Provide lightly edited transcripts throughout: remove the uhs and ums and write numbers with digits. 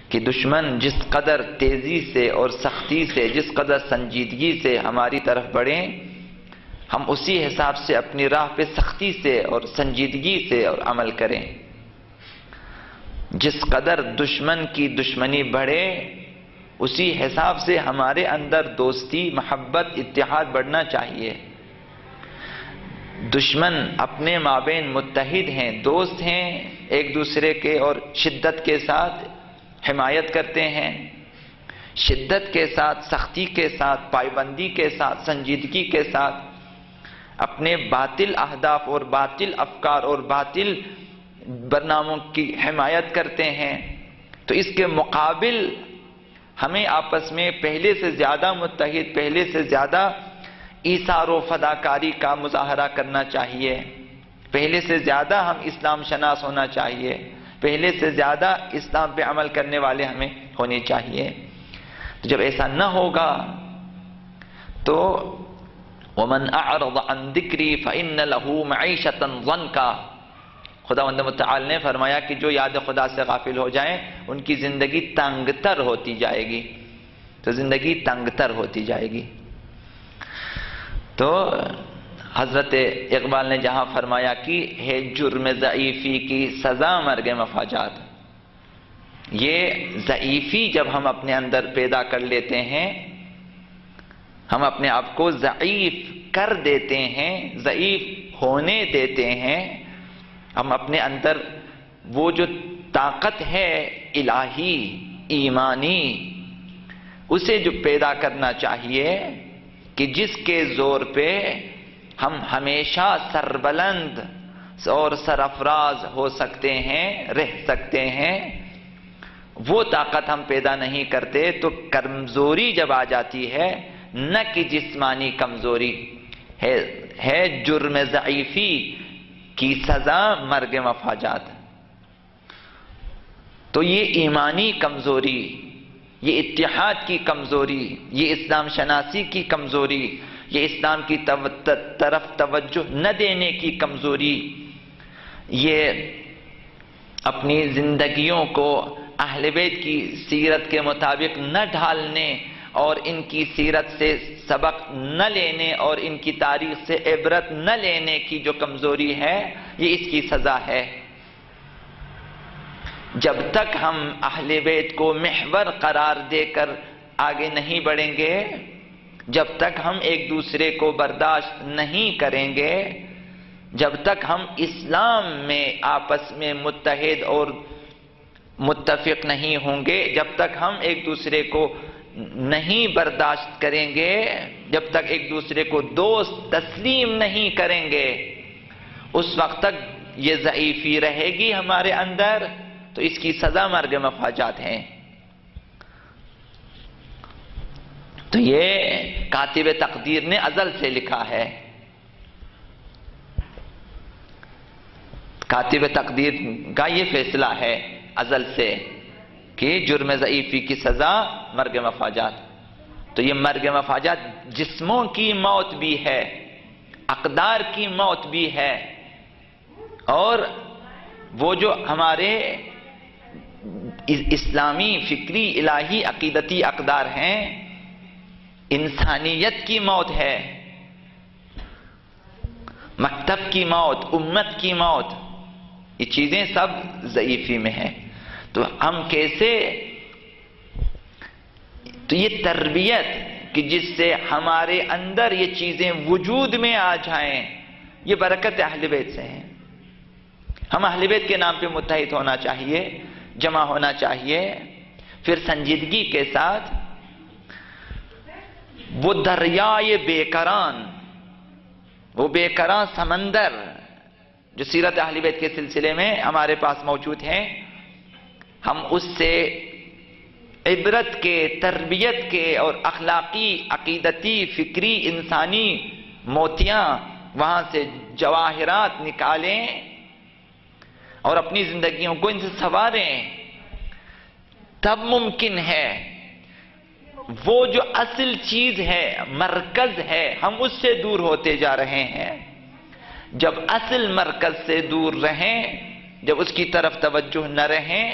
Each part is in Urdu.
کہ دشمن جس قدر تیزی سے اور سختی سے، جس قدر سنجیدگی سے ہماری طرف بڑھیں، ہم اسی حساب سے اپنی راہ پہ سختی سے اور سنجیدگی سے اور عمل کریں۔ جس قدر دشمن کی دشمنی بڑھے، اسی حساب سے ہمارے اندر دوستی، محبت، اتحاد بڑھنا چاہیے۔ دشمن اپنے مابین متحد ہیں، دوست ہیں ایک دوسرے کے، اور شدت کے ساتھ حمایت کرتے ہیں، شدت کے ساتھ، سختی کے ساتھ، پائبندی کے ساتھ، سنجیدگی کے ساتھ اپنے باطل اہداف اور باطل افکار اور باطل برناموں کی حمایت کرتے ہیں۔ تو اس کے مقابل ہمیں آپس میں پہلے سے زیادہ متحد، پہلے سے زیادہ ایثار و فداکاری کا مظاہرہ کرنا چاہیے، پہلے سے زیادہ ہم اسلام شناس ہونا چاہیے، پہلے سے زیادہ اسلام پہ عمل کرنے والے ہمیں ہونے چاہیے۔ جب ایسا نہ ہوگا تو وَمَنْ أَعْرَضَ عَنْ ذِكْرِي فَإِنَّ لَهُ مَعِيشَةً ضَنْكَا، خداوند متعال نے فرمایا کہ جو یاد خدا سے غافل ہو جائیں ان کی زندگی تنگ تر ہوتی جائے گی، تو زندگی تنگ تر ہوتی جائے گی۔ تو حضرت اقبال نے جہاں فرمایا کہ ہے جرم ضعیفی کی سزا مرگ مفاجات، یہ ضعیفی جب ہم اپنے اندر پیدا کر لیتے ہیں، ہم اپنے آپ کو ضعیف کر دیتے ہیں، ضعیف ہونے دیتے ہیں، ہم اپنے اندر وہ جو طاقت ہے الہی ایمانی اسے جو پیدا کرنا چاہیے کہ جس کے زور پہ ہم ہمیشہ سربلند اور سرفراز ہو سکتے ہیں، رہ سکتے ہیں، وہ طاقت ہم پیدا نہیں کرتے تو کمزوری جب آ جاتی ہے، نہ کہ جسمانی کمزوری ہے جرم ضعیفی کی سزا مرگ مفاجات۔ تو یہ ایمانی کمزوری، یہ اتحاد کی کمزوری، یہ اسلام شناسی کی کمزوری، یہ اسلام کی طرف توجہ نہ دینے کی کمزوری، یہ اپنی زندگیوں کو اہل بیت کی سیرت کے مطابق نہ ڈھالنے اور ان کی سیرت سے سبق نہ لینے اور ان کی تاریخ سے عبرت نہ لینے کی جو کمزوری ہے، یہ اس کی سزا ہے۔ جب تک ہم اہل بیت کو محور قرار دے کر آگے نہیں بڑھیں گے، جب تک ہم ایک دوسرے کو برداشت نہیں کریں گے، جب تک ہم اسلام میں آپس میں متحد اور متفق نہیں ہوں گے، جب تک ہم ایک دوسرے کو نہیں برداشت کریں گے، جب تک ایک دوسرے کو دوست تسلیم نہیں کریں گے، اس وقت تک یہ ضعیفی رہے گی ہمارے اندر، تو اس کی سزا مرگ مفاجات ہے۔ تو یہ کاتب تقدیر نے ازل سے لکھا ہے، کاتب تقدیر کا یہ فیصلہ ہے ازل سے کہ جرم ضعیفی کی سزا مرگ مفاجات۔ تو یہ مرگ مفاجات جسموں کی موت بھی ہے، اقدار کی موت بھی ہے، اور وہ جو ہمارے اسلامی فکری الہی عقیدتی اقدار ہیں، انسانیت کی موت ہے، مکتب کی موت، امت کی موت، یہ چیزیں سب ضعیفی میں ہیں۔ تو ہم کیسے، تو یہ تربیت کہ جس سے ہمارے اندر یہ چیزیں وجود میں آ جائیں، یہ برکت اہل بیت سے ہے۔ ہم اہل بیت کے نام پہ متحد ہونا چاہیے، جمع ہونا چاہیے، پھر سنجیدگی کے ساتھ وہ دریائے بیکران، وہ بیکران سمندر جو سیرت اہل بیت کے سلسلے میں ہمارے پاس موجود ہیں، ہم اس سے عبرت کے، تربیت کے اور اخلاقی، عقیدتی، فکری، انسانی موتیاں، وہاں سے جواہرات نکالیں اور اپنی زندگیوں کو ان سے سنواریں، تب ممکن ہے وہ جو اصل چیز ہے، مرکز ہے، ہم اس سے دور ہوتے جا رہے ہیں۔ جب اصل مرکز سے دور رہیں، جب اس کی طرف توجہ نہ رہیں،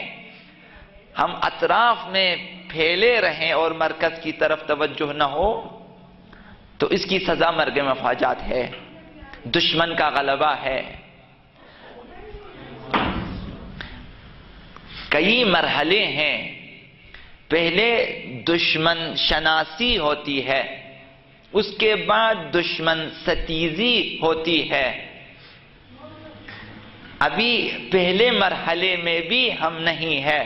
ہم اطراف میں پھیلے رہیں اور مرکز کی طرف توجہ نہ ہو تو اس کی سزا مرگ مفاجات ہے، دشمن کا غلبہ ہے۔ کئی مرحلے ہیں، پہلے دشمن شناسی ہوتی ہے، اس کے بعد دشمن ستیزی ہوتی ہے۔ ابھی پہلے مرحلے میں بھی ہم نہیں ہے،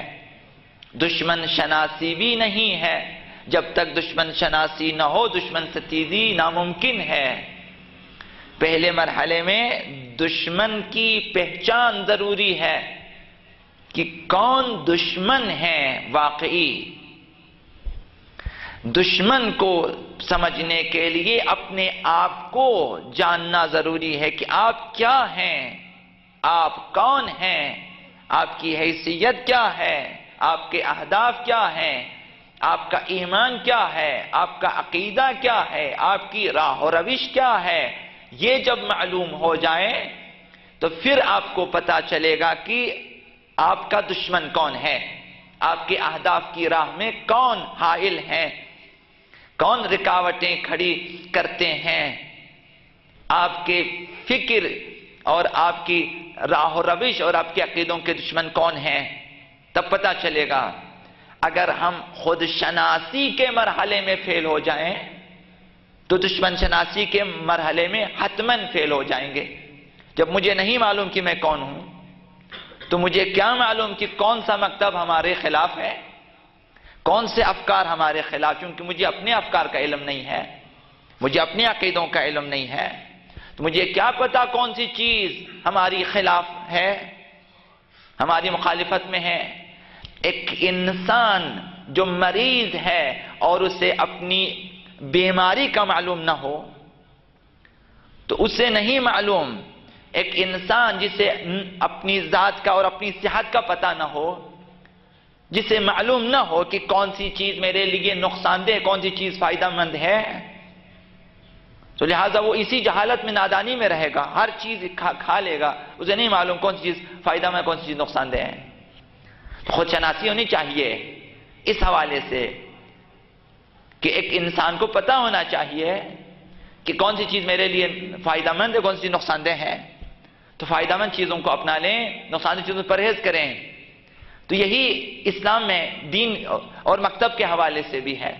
دشمن شناسی بھی نہیں ہے۔ جب تک دشمن شناسی نہ ہو دشمن ستیزی ناممکن ہے۔ پہلے مرحلے میں دشمن کی پہچان ضروری ہے کہ کون دشمن ہے واقعی۔ دشمن کو سمجھنے کے لیے اپنے آپ کو جاننا ضروری ہے کہ آپ کیا ہیں، آپ کون ہیں، آپ کی حیثیت کیا ہے، آپ کے اہداف کیا ہیں، آپ کا ایمان کیا ہے، آپ کا عقیدہ کیا ہے، آپ کی راہ و روش کیا ہے۔ یہ جب معلوم ہو جائے تو پھر آپ کو پتا چلے گا کہ آپ کا دشمن کون ہے، آپ کے اہداف کی راہ میں کون حائل ہیں، کون رکاوٹیں کھڑی کرتے ہیں، آپ کے فکر اور آپ کی راہ و روش اور آپ کے عقیدوں کے دشمن کون ہیں، تب پتا چلے گا۔ اگر ہم خود شناسی کے مرحلے میں فیل ہو جائیں تو دشمن شناسی کے مرحلے میں حتماً فیل ہو جائیں گے۔ جب مجھے نہیں معلوم کہ میں کون ہوں تو مجھے کیا معلوم کہ کون سا مکتب ہمارے خلاف ہے، کون سے افکار ہمارے خلاف، کیونکہ مجھے اپنے افکار کا علم نہیں ہے، مجھے اپنے عقیدوں کا علم نہیں ہے، تو مجھے کیا پتا کون سی چیز ہماری خلاف ہے، ہماری مخالفت میں ہے۔ ایک انسان جو مریض ہے اور اسے اپنی بیماری کا معلوم نہ ہو تو اسے نہیں معلوم، ایک انسان جسے اپنی ذات کا اور اپنی صحت کا پتہ نہ ہو، جسے معلوم نہ ہو کہ کون سی چیز میرے لیے نقصان دہ، کون سی چیز فائدہ مند ہے، تو لہٰذا وہ اسی جہالت میں نادانی میں رہے گا، ہر چیز کھا لے گا، اسے نہیں معلوم کون سی چیز فائدہ مند، کون سی چیز نقصان دہ ہے۔ خود شناسی ہونی چاہیے اس حوالے سے کہ ایک انسان کو پتہ ہونا چاہیے کہ کون سی چیز میرے لیے فائدہ مند ہے، کون سی چیز نقصان دہ ہے، تو فائدہ مند چیزوں کو اپنا لیں، نقصان دہ چیزوں سے پرہیز کریں۔ تو یہی اسلام میں دین اور مکتب کے حوالے سے بھی ہے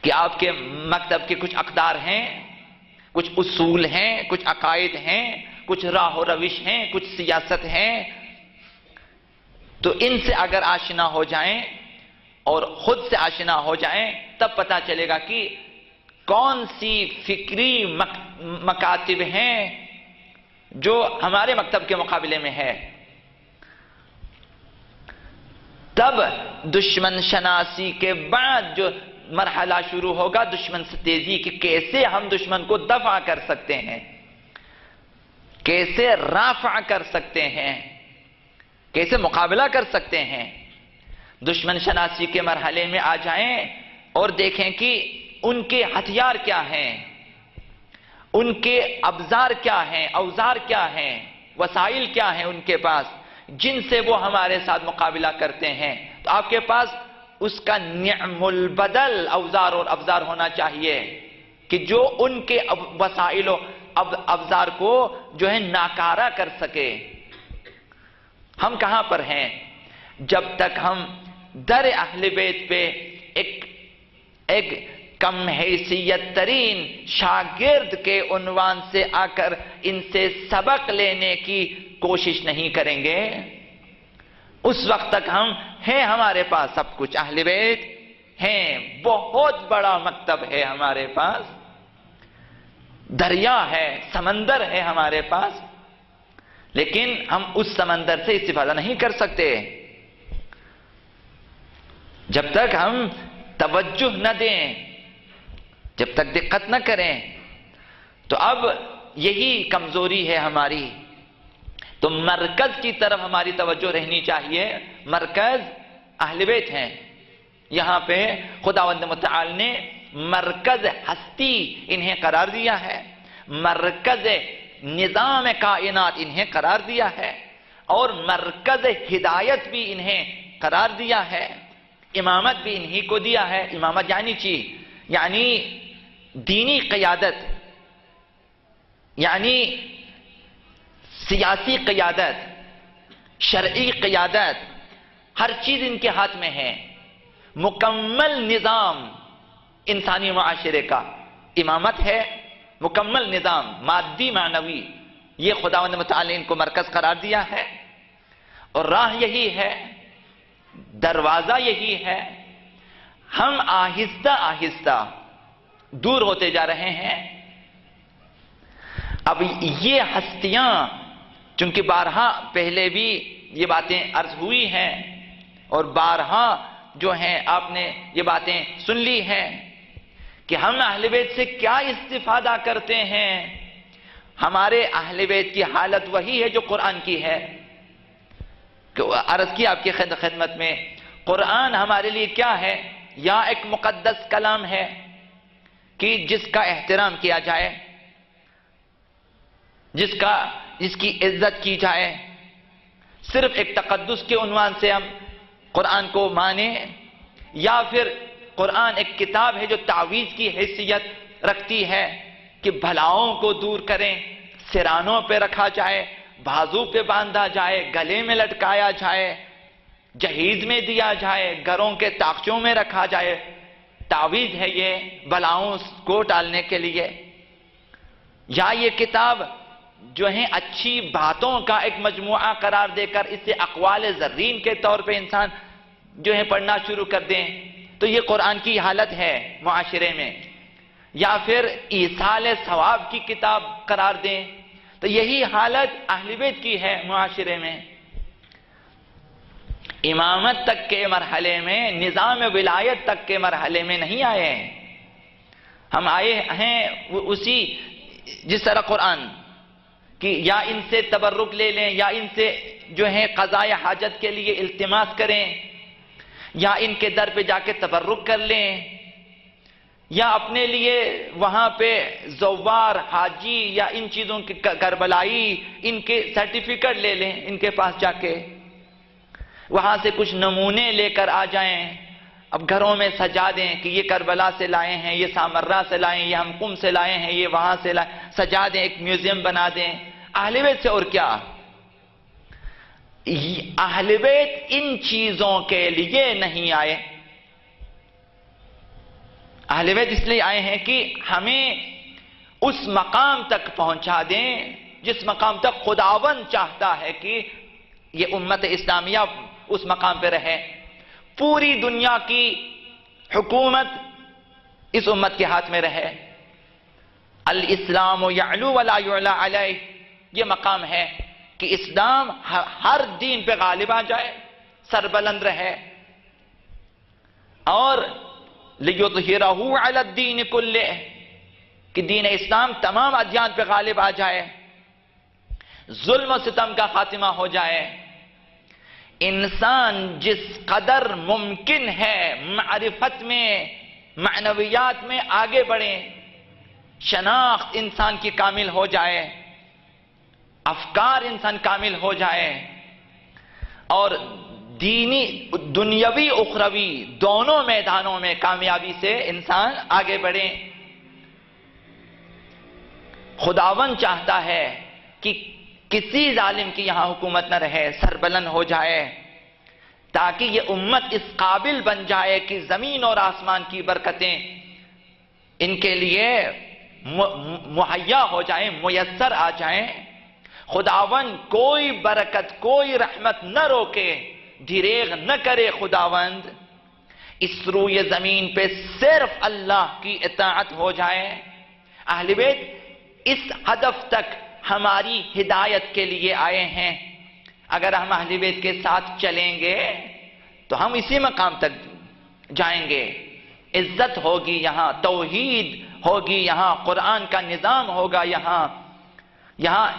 کہ آپ کے مکتب کے کچھ اقدار ہیں، کچھ اصول ہیں، کچھ عقائد ہیں، کچھ راہ و روش ہیں، کچھ سیاست ہیں، تو ان سے اگر آشنا ہو جائیں اور خود سے آشنا ہو جائیں تب پتا چلے گا کہ کون سی فکری مکاتب ہیں جو ہمارے مکتب کے مقابلے میں ہے۔ تب دشمن شناسی کے بعد جو مرحلہ شروع ہوگا دشمن ستیزی کی، کیسے ہم دشمن کو دفع کر سکتے ہیں، کیسے رافع کر سکتے ہیں، کیسے مقابلہ کر سکتے ہیں۔ دشمن شناسی کے مرحلے میں آ جائیں اور دیکھیں کہ ان کے ہتھیار کیا ہیں، ان کے ابزار کیا ہیں، اوزار کیا ہیں، وسائل کیا ہیں ان کے پاس جن سے وہ ہمارے ساتھ مقابلہ کرتے ہیں، تو آپ کے پاس اس کا نعم البدل اوزار اور ابزار ہونا چاہیے کہ جو ان کے وسائل و ابزار کو جو ہے ناکارہ کر سکے۔ ہم کہاں پر ہیں؟ جب تک ہم در اہل بیت پہ ایک کم حیثیت ترین شاگرد کے عنوان سے آ کر ان سے سبق لینے کی کوشش نہیں کریں گے، اس وقت تک ہم ہیں، ہمارے پاس سب کچھ اہل بیت ہیں، بہت بڑا مکتب ہے ہمارے پاس، دریا ہے، سمندر ہے ہمارے پاس، لیکن ہم اس سمندر سے استفادہ نہیں کر سکتے جب تک ہم توجہ نہ دیں، جب تک دقت نہ کریں۔ تو اب یہی کمزوری ہے ہماری، تو مرکز کی طرف ہماری توجہ رہنی چاہیے۔ مرکز اہل بیت ہیں، یہاں پہ خداوند متعال نے مرکز ہستی انہیں قرار دیا ہے، مرکز نظام کائنات انہیں قرار دیا ہے، اور مرکز ہدایت بھی انہیں قرار دیا ہے، امامت بھی انہی کو دیا ہے۔ امامت یعنی دینی قیادت، یعنی سیاسی قیادت، شرعی قیادت، ہر چیز ان کے ہاتھ میں ہے۔ مکمل نظام انسانی معاشرے کا امامت ہے، مکمل نظام مادی معنوی، یہ خداوند متعالی ان کو مرکز قرار دیا ہے، اور راہ یہی ہے، دروازہ یہی ہے۔ ہم آہستہ آہستہ دور ہوتے جا رہے ہیں۔ اب یہ ہستیاں، چونکہ بارہا پہلے بھی یہ باتیں عرض ہوئی ہیں اور بارہا جو ہیں آپ نے یہ باتیں سن لی ہیں کہ ہم اہل بیت سے کیا استفادہ کرتے ہیں۔ ہمارے اہل بیت کی حالت وہی ہے جو قرآن کی ہے۔ عرض کی آپ کی خدمت میں، قرآن ہمارے لیے کیا ہے؟ یا ایک مقدس کلام ہے کہ جس کا احترام کیا جائے، جس کی عزت کی جائے، صرف ایک تقدس کے عنوان سے ہم قرآن کو مانیں، یا پھر قرآن ایک کتاب ہے جو تعویذ کی حیثیت رکھتی ہے کہ بھلاؤں کو دور کریں، سرانوں پہ رکھا جائے، بازو پہ باندھا جائے، گلے میں لٹکایا جائے، جہیز میں دیا جائے، گھروں کے طاقچوں میں رکھا جائے۔ تعویذ ہے یہ بلاؤں کو ٹالنے کے لیے۔ یا یہ کتاب جو ہیں اچھی باتوں کا ایک مجموعہ قرار دے کر اسے اقوال زرین کے طور پہ انسان جو ہے پڑھنا شروع کر دیں، تو یہ قرآن کی حالت ہے معاشرے میں۔ یا پھر ایصال ثواب کی کتاب قرار دیں، تو یہی حالت اہل بیت کی ہے معاشرے میں۔ امامت تک کے مرحلے میں، نظام ولایت تک کے مرحلے میں نہیں آئے ہیں ہم، آئے ہیں اسی جس طرح قرآن کہ یا ان سے تبرک لے لیں، یا ان سے جو ہے قضاء حاجت کے لیے التماس کریں، یا ان کے در پہ جا کے تبرک کر لیں، یا اپنے لیے وہاں پہ زوار، حاجی یا ان چیزوں کی کربلائی ان کے سرٹیفکیٹ لے لیں، ان کے پاس جا کے وہاں سے کچھ نمونے لے کر آ جائیں، اب گھروں میں سجا دیں کہ یہ کربلا سے لائے ہیں، یہ سامرہ سے لائے ہیں، یہ ہم قم سے لائے ہیں، یہ وہاں سے لائے، سجا دیں، ایک میوزیم بنا دیں۔ اہل بیت سے اور کیا؟ اہل بیت ان چیزوں کے لیے نہیں آئے۔ اہل بیت اس لیے آئے ہیں کہ ہمیں اس مقام تک پہنچا دیں جس مقام تک خداوند چاہتا ہے کہ یہ امت اسلامیہ اس مقام پہ رہے۔ پوری دنیا کی حکومت اس امت کے ہاتھ میں رہے۔ الاسلام یعلو ولا یعلی علیہ، یہ مقام ہے کہ اسلام ہر دین پہ غالب آ جائے، سربلند رہے، اور لِيُظْهِرَهُ عَلَى الدِّينِ كُلِّهِ، کہ دین اسلام تمام ادیان پہ غالب آ جائے، ظلم و ستم کا خاتمہ ہو جائے۔ انسان جس قدر ممکن ہے معرفت میں، معنویات میں آگے بڑھیں، شناخت انسان کی کامل ہو جائے، افکار انسان کامل ہو جائے، اور دینی دنیاوی اخروی دونوں میدانوں میں کامیابی سے انسان آگے بڑھیں۔ خداوند چاہتا ہے کہ کسی ظالم کی یہاں حکومت نہ رہے، سربلند ہو جائے، تاکہ یہ امت اس قابل بن جائے کہ زمین اور آسمان کی برکتیں ان کے لیے مہیا ہو جائیں، میسر آ جائیں۔ خداوند کوئی برکت، کوئی رحمت نہ روکے، دریغ نہ کرے خداوند، اس روئے زمین پہ صرف اللہ کی اطاعت ہو جائے۔ اہل بیت اس ہدف تک ہماری ہدایت کے لیے آئے ہیں۔ اگر ہم اہل بیت کے ساتھ چلیں گے تو ہم اسی مقام تک جائیں گے۔ عزت ہوگی یہاں، توحید ہوگی یہاں، قرآن کا نظام ہوگا یہاں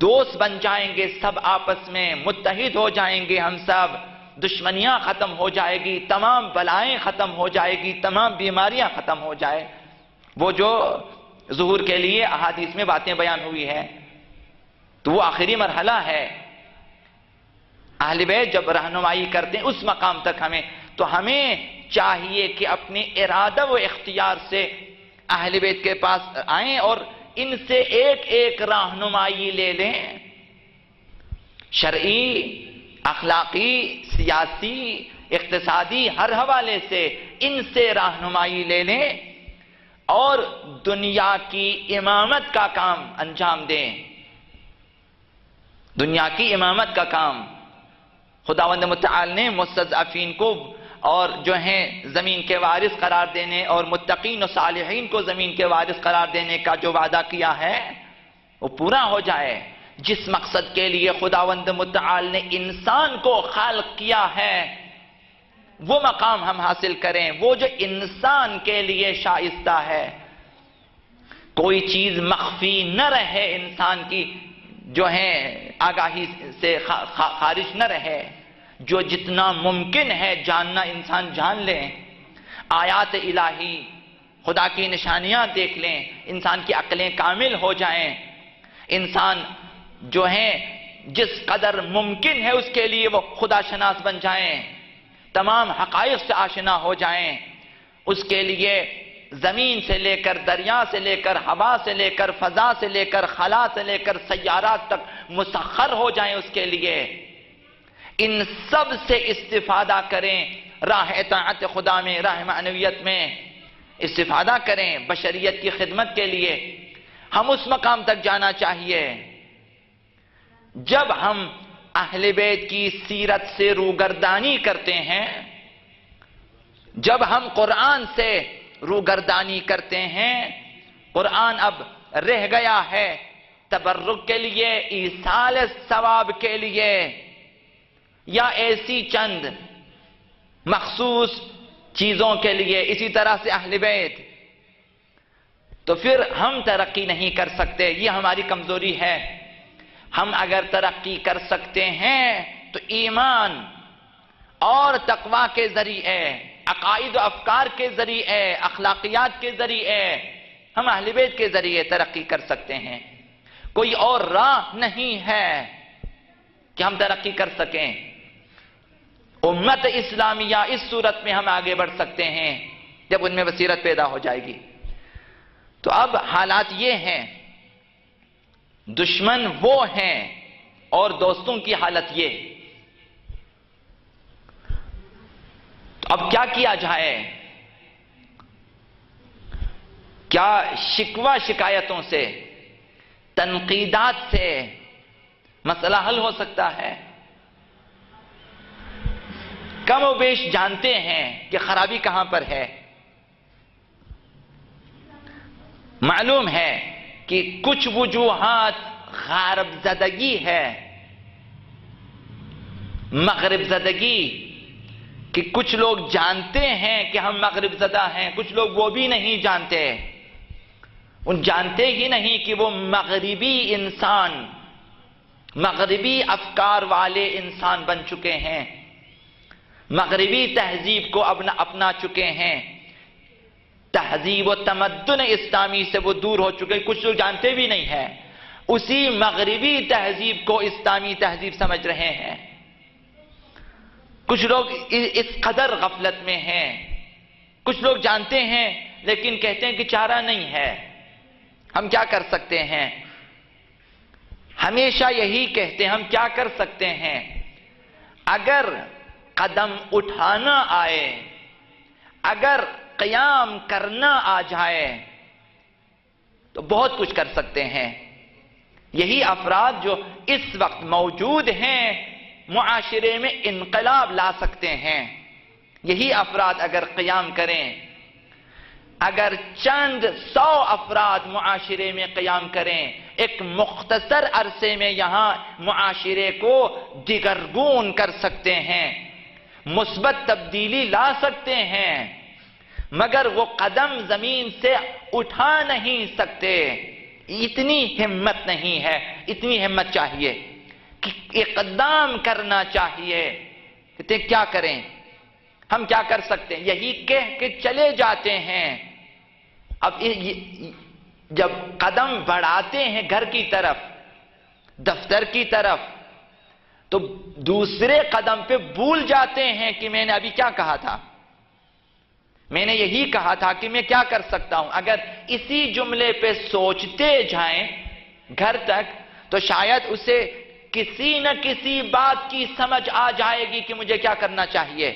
دوست بن جائیں گے، سب آپس میں متحد ہو جائیں گے، ہم سب دشمنیاں ختم ہو جائے گی، تمام بلائیں ختم ہو جائے گی، تمام بیماریاں ختم ہو جائے، وہ جو ظہور کے لیے احادیث میں باتیں بیان ہوئی ہے۔ تو وہ آخری مرحلہ ہے۔ اہل بیت جب رہنمائی کرتے ہیں اس مقام تک تو ہمیں چاہیے کہ اپنے ارادہ و اختیار سے اہل بیت کے پاس آئیں اور ان سے ایک ایک رہنمائی لے لیں، شرعی، اخلاقی، سیاسی، اقتصادی، ہر حوالے سے ان سے رہنمائی لے لیں اور دنیا کی امامت کا کام انجام دیں۔ دنیا کی امامت کا کام خداوند متعال نے مستضعفین کو اور جو ہیں زمین کے وارث قرار دینے اور متقین و صالحین کو زمین کے وارث قرار دینے کا جو وعدہ کیا ہے وہ پورا ہو جائے۔ جس مقصد کے لیے خداوند متعال نے انسان کو خلق کیا ہے وہ مقام ہم حاصل کریں، وہ جو انسان کے لیے شائستہ ہے۔ کوئی چیز مخفی نہ رہے، انسان کی جو ہے آگاہی سے خارج نہ رہے، جو جتنا ممکن ہے جاننا انسان جان لیں، آیات الہی، خدا کی نشانیاں دیکھ لیں، انسان کی عقلیں کامل ہو جائیں، انسان جو ہیں جس قدر ممکن ہے اس کے لیے وہ خدا شناس بن جائیں، تمام حقائق سے آشنا ہو جائیں، اس کے لیے زمین سے لے کر دریا سے لے کر ہوا سے لے کر فضا سے لے کر خلا سے لے کر سیارات تک مسخر ہو جائیں اس کے لیے، ان سب سے استفادہ کریں، راہ اطاعت خدا میں، راہ معنویت میں استفادہ کریں بشریت کی خدمت کے لیے۔ ہم اس مقام تک جانا چاہیے جب ہم اہل بیت کی سیرت سے روگردانی کرتے ہیں، جب ہم قرآن سے روگردانی کرتے ہیں۔ قرآن اب رہ گیا ہے تبرک کے لیے، ایصال ثواب کے لیے، یا ایسی چند مخصوص چیزوں کے لیے، اسی طرح سے اہل بیت، تو پھر ہم ترقی نہیں کر سکتے، یہ ہماری کمزوری ہے۔ ہم اگر ترقی کر سکتے ہیں تو ایمان اور تقوی کے ذریعے، عقائد و افکار کے ذریعے، اخلاقیات کے ذریعے، ہم اہل بیت کے ذریعے ترقی کر سکتے ہیں۔ کوئی اور راہ نہیں ہے کہ ہم ترقی کر سکیں۔ امت اسلامیہ اس صورت میں ہم آگے بڑھ سکتے ہیں جب ان میں بصیرت پیدا ہو جائے گی۔ تو اب حالات یہ ہیں، دشمن وہ ہیں اور دوستوں کی حالت یہ۔ تو اب کیا کیا جائے؟ کیا شکوہ شکایتوں سے، تنقیدات سے مسئلہ حل ہو سکتا ہے؟ کم و بیش جانتے ہیں کہ خرابی کہاں پر ہے۔ معلوم ہے کہ کچھ وجوہات غرب زدگی ہے، مغرب زدگی، کہ کچھ لوگ جانتے ہیں کہ ہم مغرب زدہ ہیں، کچھ لوگ وہ بھی نہیں جانتے، ان جانتے ہی نہیں کہ وہ مغربی انسان، مغربی افکار والے انسان بن چکے ہیں، مغربی تہذیب کو اپنا چکے ہیں، تہذیب و تمدن اسلامی سے وہ دور ہو چکے، کچھ لوگ جانتے بھی نہیں ہیں، اسی مغربی تہذیب کو اسلامی تہذیب سمجھ رہے ہیں۔ کچھ لوگ اس قدر غفلت میں ہیں، کچھ لوگ جانتے ہیں لیکن کہتے ہیں کہ چارہ نہیں ہے، ہم کیا کر سکتے ہیں؟ ہمیشہ یہی کہتے ہیں ہم کیا کر سکتے ہیں؟ اگر قدم اٹھانا آئے، اگر قیام کرنا آ جائے تو بہت کچھ کر سکتے ہیں۔ یہی افراد جو اس وقت موجود ہیں معاشرے میں انقلاب لا سکتے ہیں، یہی افراد اگر قیام کریں، اگر چند 100 افراد معاشرے میں قیام کریں، ایک مختصر عرصے میں یہاں معاشرے کو دگرگون کر سکتے ہیں، مثبت تبدیلی لا سکتے ہیں، مگر وہ قدم زمین سے اٹھا نہیں سکتے۔ اتنی ہمت نہیں ہے، اتنی ہمت چاہیے کہ اقدام کرنا چاہیے۔ کہتے ہیں کیا کریں؟ ہم کیا کر سکتے ہیں؟ یہی کہہ کے چلے جاتے ہیں۔ اب جب قدم بڑھاتے ہیں گھر کی طرف، دفتر کی طرف، تو دوسرے قدم پہ بھول جاتے ہیں کہ میں نے ابھی کیا کہا تھا، میں نے یہی کہا تھا کہ میں کیا کر سکتا ہوں۔ اگر اسی جملے پہ سوچتے جائیں گھر تک تو شاید اسے کسی نہ کسی بات کی سمجھ آ جائے گی کہ مجھے کیا کرنا چاہیے۔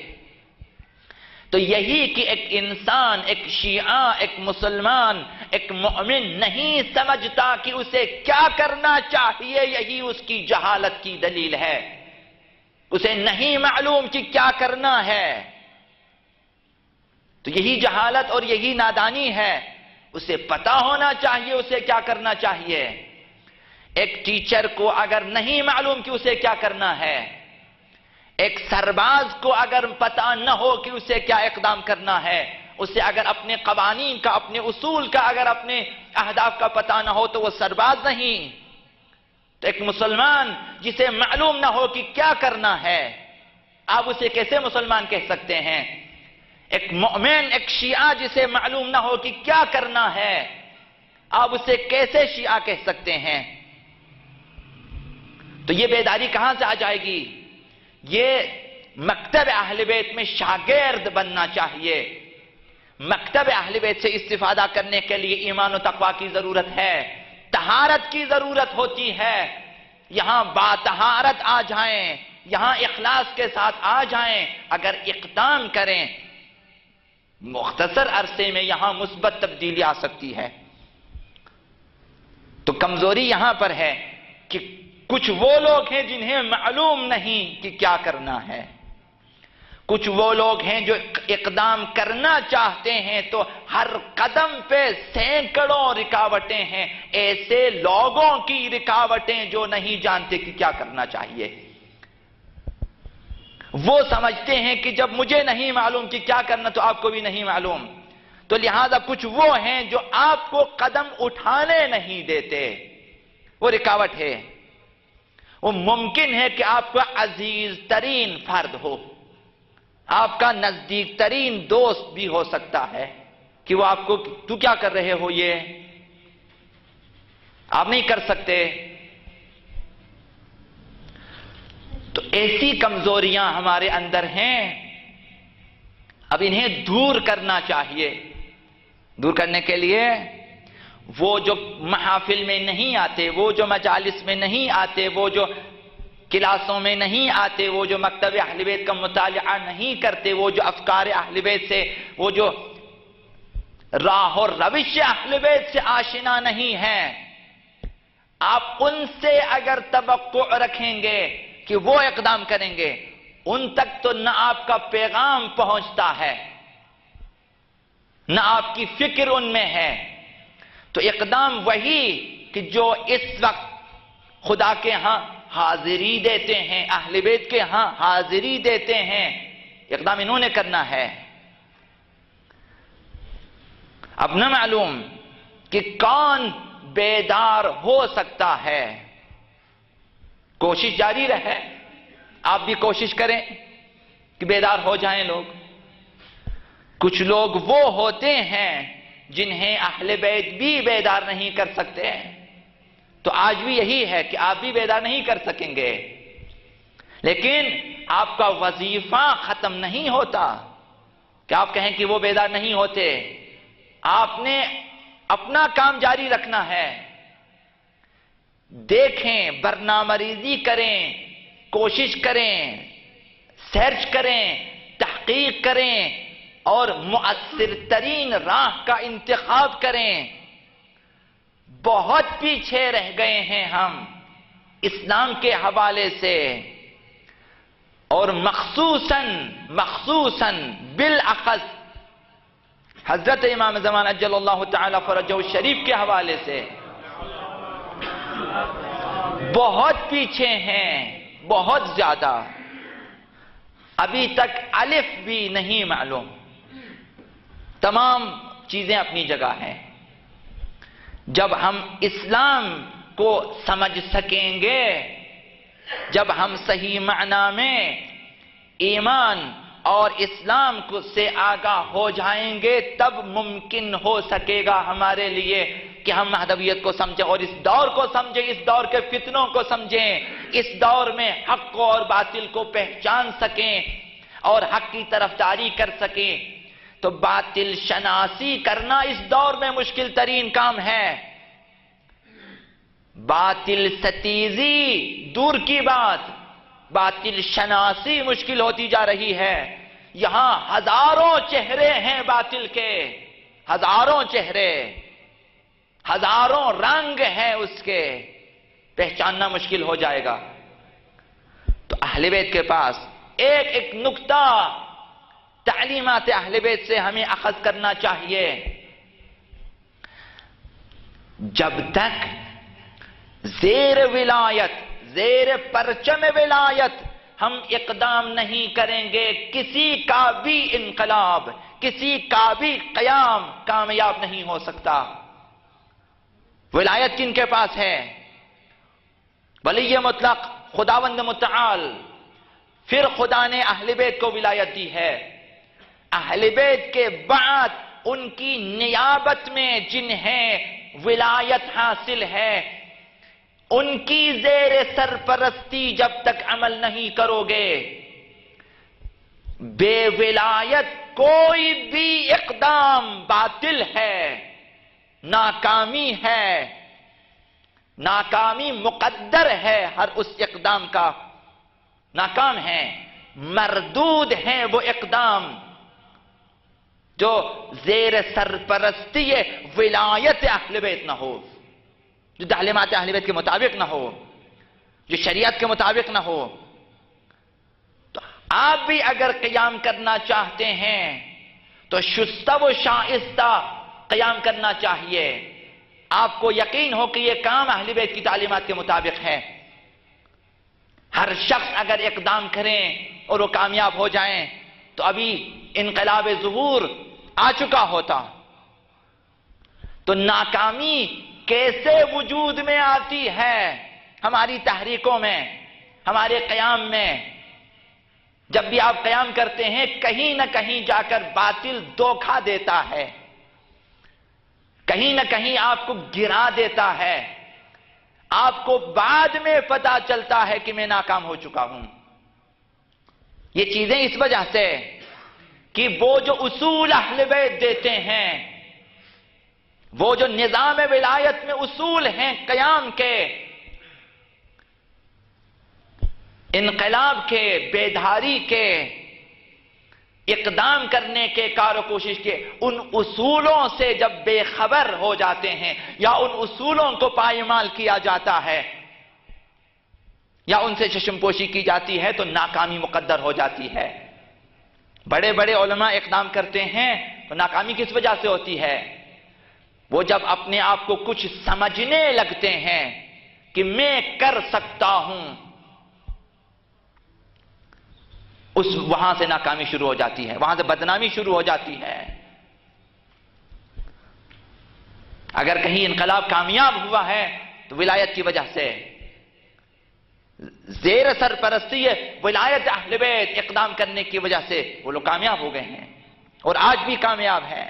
تو یہی کہ ایک انسان، ایک شیعہ، ایک مسلمان، ایک مومن نہیں سمجھتا کہ اسے کیا کرنا چاہیے، یہی اس کی جہالت کی دلیل ہے۔ اسے نہیں معلوم کہ کیا کرنا ہے، تو یہی جہالت اور یہی نادانی ہے۔ اسے پتا ہونا چاہیے اسے کیا کرنا چاہیے۔ ایک ٹیچر کو اگر نہیں معلوم کہ اسے کیا کرنا ہے، ایک سرباز کو اگر پتا نہ ہو کہ اسے کیا اقدام کرنا ہے، اسے اگر اپنے قوانین کا، اپنے اصول کا، اگر اپنے اہداف کا پتا نہ ہو تو وہ سرباز نہیں۔ تو ایک مسلمان جسے معلوم نہ ہو کہ کیا کرنا ہے، آپ اسے کیسے مسلمان کہہ سکتے ہیں؟ ایک مومن، ایک شیعہ جسے معلوم نہ ہو کہ کیا کرنا ہے، آپ اسے کیسے شیعہ کہہ سکتے ہیں؟ تو یہ بیداری کہاں سے آ جائے گی؟ یہ مکتب اہل بیت میں شاگرد بننا چاہیے۔ مکتب اہل بیت سے استفادہ کرنے کے لیے ایمان و تقوی کی ضرورت ہے، طہارت کی ضرورت ہوتی ہے۔ یہاں باطہارت آ جائیں، یہاں اخلاص کے ساتھ آ جائیں، اگر اقدام کریں، مختصر عرصے میں یہاں مثبت تبدیلی آ سکتی ہے۔ تو کمزوری یہاں پر ہے کہ کچھ وہ لوگ ہیں جنہیں معلوم نہیں کہ کیا کرنا ہے، کچھ وہ لوگ ہیں جو اقدام کرنا چاہتے ہیں تو ہر قدم پہ سینکڑوں رکاوٹیں ہیں، ایسے لوگوں کی رکاوٹیں جو نہیں جانتے کہ کیا کرنا چاہیے۔ وہ سمجھتے ہیں کہ جب مجھے نہیں معلوم کہ کیا کرنا تو آپ کو بھی نہیں معلوم، تو لہذا کچھ وہ ہیں جو آپ کو قدم اٹھانے نہیں دیتے، وہ رکاوٹ ہے۔ وہ ممکن ہے کہ آپ کا عزیز ترین فرد ہو، آپ کا نزدیک ترین دوست بھی ہو سکتا ہے کہ وہ آپ کو تو کیا کر رہے ہو، یہ آپ نہیں کر سکتے۔ تو ایسی کمزوریاں ہمارے اندر ہیں، اب انہیں دور کرنا چاہیے۔ دور کرنے کے لیے وہ جو محافل میں نہیں آتے، وہ جو مجالس میں نہیں آتے، وہ جو کلاسوں میں نہیں آتے، وہ جو مکتب اہل بیت کا مطالعہ نہیں کرتے، وہ جو افکار اہل بیت سے، وہ جو راہ اور روش اہل بیت سے آشنا نہیں ہیں، آپ ان سے اگر توقع رکھیں گے کہ وہ اقدام کریں گے، ان تک تو نہ آپ کا پیغام پہنچتا ہے، نہ آپ کی فکر ان میں ہے۔ تو اقدام وہی کہ جو اس وقت خدا کے ہاں حاضری دیتے ہیں، اہل بیت کے ہاں حاضری دیتے ہیں، اقدام انہوں نے کرنا ہے۔ اب نہ معلوم کہ کون بیدار ہو سکتا ہے، کوشش جاری رہے، آپ بھی کوشش کریں کہ بیدار ہو جائیں لوگ۔ کچھ لوگ وہ ہوتے ہیں جنہیں اہل بیت بھی بیدار نہیں کر سکتے، تو آج بھی یہی ہے کہ آپ بھی بیدار نہیں کر سکیں گے، لیکن آپ کا وظیفہ ختم نہیں ہوتا کہ آپ کہیں کہ وہ بیدار نہیں ہوتے۔ آپ نے اپنا کام جاری رکھنا ہے، دیکھیں، برنامہ ریزی کریں، کوشش کریں، سرچ کریں، تحقیق کریں اور مؤثر ترین راہ کا انتخاب کریں۔ بہت پیچھے رہ گئے ہیں ہم اسلام کے حوالے سے، اور مخصوصاً بالاخص حضرت امام زمان اجل اللہ تعالی فرجہ الشریف کے حوالے سے بہت پیچھے ہیں، بہت زیادہ۔ ابھی تک الف بھی نہیں معلوم، تمام چیزیں اپنی جگہ ہیں۔ جب ہم اسلام کو سمجھ سکیں گے، جب ہم صحیح معنی میں ایمان اور اسلام سے آگاہ ہو جائیں گے، تب ممکن ہو سکے گا ہمارے لیے کہ ہم مہدویت کو سمجھیں اور اس دور کو سمجھیں، اس دور کے فتنوں کو سمجھیں، اس دور میں حق کو اور باطل کو پہچان سکیں اور حق کی طرفداری کر سکیں، تو باطل شناسی کرنا اس دور میں مشکل ترین کام ہے۔ باطل ستیزی دور کی بات، باطل شناسی مشکل ہوتی جا رہی ہے۔ یہاں ہزاروں چہرے ہیں باطل کے، ہزاروں چہرے، ہزاروں رنگ ہیں اس کے، پہچاننا مشکل ہو جائے گا۔ تو اہل بیت کے پاس ایک ایک نکتہ تعلیمات اہل بیت سے ہمیں اخذ کرنا چاہیے۔ جب تک زیر ولایت، زیر پرچم ولایت ہم اقدام نہیں کریں گے، کسی کا بھی انقلاب، کسی کا بھی قیام کامیاب نہیں ہو سکتا۔ ولایت کن کے پاس ہے؟ ولی مطلق خداوند متعال، پھر خدا نے اہل بیت کو ولایت دی ہے۔ اہل بیت کے بعد ان کی نیابت میں جنہیں ولایت حاصل ہے، ان کی زیر سرپرستی جب تک عمل نہیں کرو گے، بے ولایت کوئی بھی اقدام باطل ہے، ناکامی ہے، ناکامی مقدر ہے، ہر اس اقدام کا ناکام ہے، مردود ہیں وہ اقدام جو زیر سرپرستی ولایت اہل بیت نہ ہو، جو تعلیمات اہل بیت کے مطابق نہ ہو، جو شریعت کے مطابق نہ ہو۔ تو آپ بھی اگر قیام کرنا چاہتے ہیں تو شستہ و شائستہ قیام کرنا چاہیے۔ آپ کو یقین ہو کہ یہ کام اہل بیت کی تعلیمات کے مطابق ہے۔ ہر شخص اگر اقدام کریں اور وہ کامیاب ہو جائیں تو ابھی انقلاب ظہور آ چکا ہوتا۔ تو ناکامی کیسے وجود میں آتی ہے ہماری تحریکوں میں، ہمارے قیام میں؟ جب بھی آپ قیام کرتے ہیں کہیں نہ کہیں جا کر باطل دھوکہ دیتا ہے، کہیں نہ کہیں آپ کو گرا دیتا ہے، آپ کو بعد میں پتہ چلتا ہے کہ میں ناکام ہو چکا ہوں۔ یہ چیزیں اس وجہ سے کہ وہ جو اصول اہل بیت دیتے ہیں، وہ جو نظام ولایت میں اصول ہیں قیام کے، انقلاب کے، بیداری کے، اقدام کرنے کے، کار و کوشش کے، ان اصولوں سے جب بے خبر ہو جاتے ہیں یا ان اصولوں کو پائمال کیا جاتا ہے یا ان سے چشم پوشی کی جاتی ہے تو ناکامی مقدر ہو جاتی ہے۔ بڑے بڑے علماء اقدام کرتے ہیں تو ناکامی کس وجہ سے ہوتی ہے؟ وہ جب اپنے آپ کو کچھ سمجھنے لگتے ہیں کہ میں کر سکتا ہوں، وہاں سے ناکامی شروع ہو جاتی ہے، وہاں سے بدنامی شروع ہو جاتی ہے۔ اگر کہیں انقلاب کامیاب ہوا ہے تو ولایت کی وجہ سے، زیر سرپرستی ولایت اہل بیت اقدام کرنے کی وجہ سے وہ لوگ کامیاب ہو گئے ہیں اور آج بھی کامیاب ہیں۔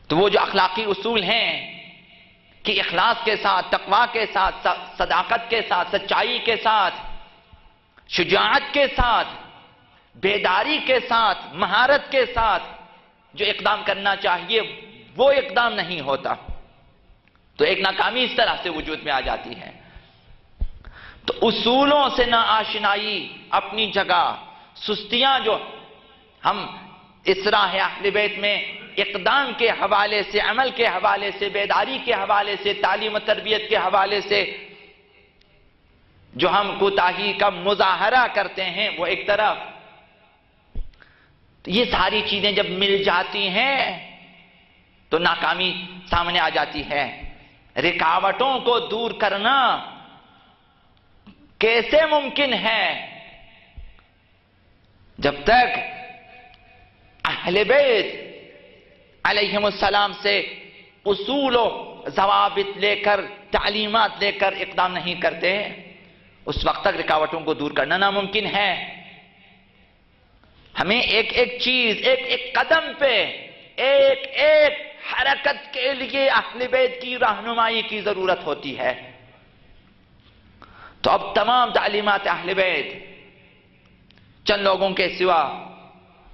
تو وہ جو اخلاقی اصول ہیں کہ اخلاص کے ساتھ، تقوی کے ساتھ، صداقت کے ساتھ، سچائی کے ساتھ، شجاعت کے ساتھ، بیداری کے ساتھ، مہارت کے ساتھ جو اقدام کرنا چاہیے وہ اقدام نہیں ہوتا، تو ایک ناکامی اس طرح سے وجود میں آ جاتی ہے۔ تو اصولوں سے نا آشنائی اپنی جگہ، سستیاں جو ہم اصلاح اہل بیت میں اقدام کے حوالے سے، عمل کے حوالے سے، بیداری کے حوالے سے، تعلیم و تربیت کے حوالے سے جو ہم کوتاہی کا مظاہرہ کرتے ہیں وہ ایک طرف، تو یہ ساری چیزیں جب مل جاتی ہیں تو ناکامی سامنے آ جاتی ہے۔ رکاوٹوں کو دور کرنا کیسے ممکن ہے؟ جب تک اہل بیت علیہم السلام سے اصول و ضوابط لے کر، تعلیمات لے کر اقدام نہیں کرتے، اس وقت تک رکاوٹوں کو دور کرنا ناممکن ہے۔ ہمیں ایک ایک چیز، ایک ایک قدم پہ، ایک ایک حرکت کے لیے اہل بیت کی رہنمائی کی ضرورت ہوتی ہے۔ تو اب تمام تعلیمات اہل بیت چند لوگوں کے سوا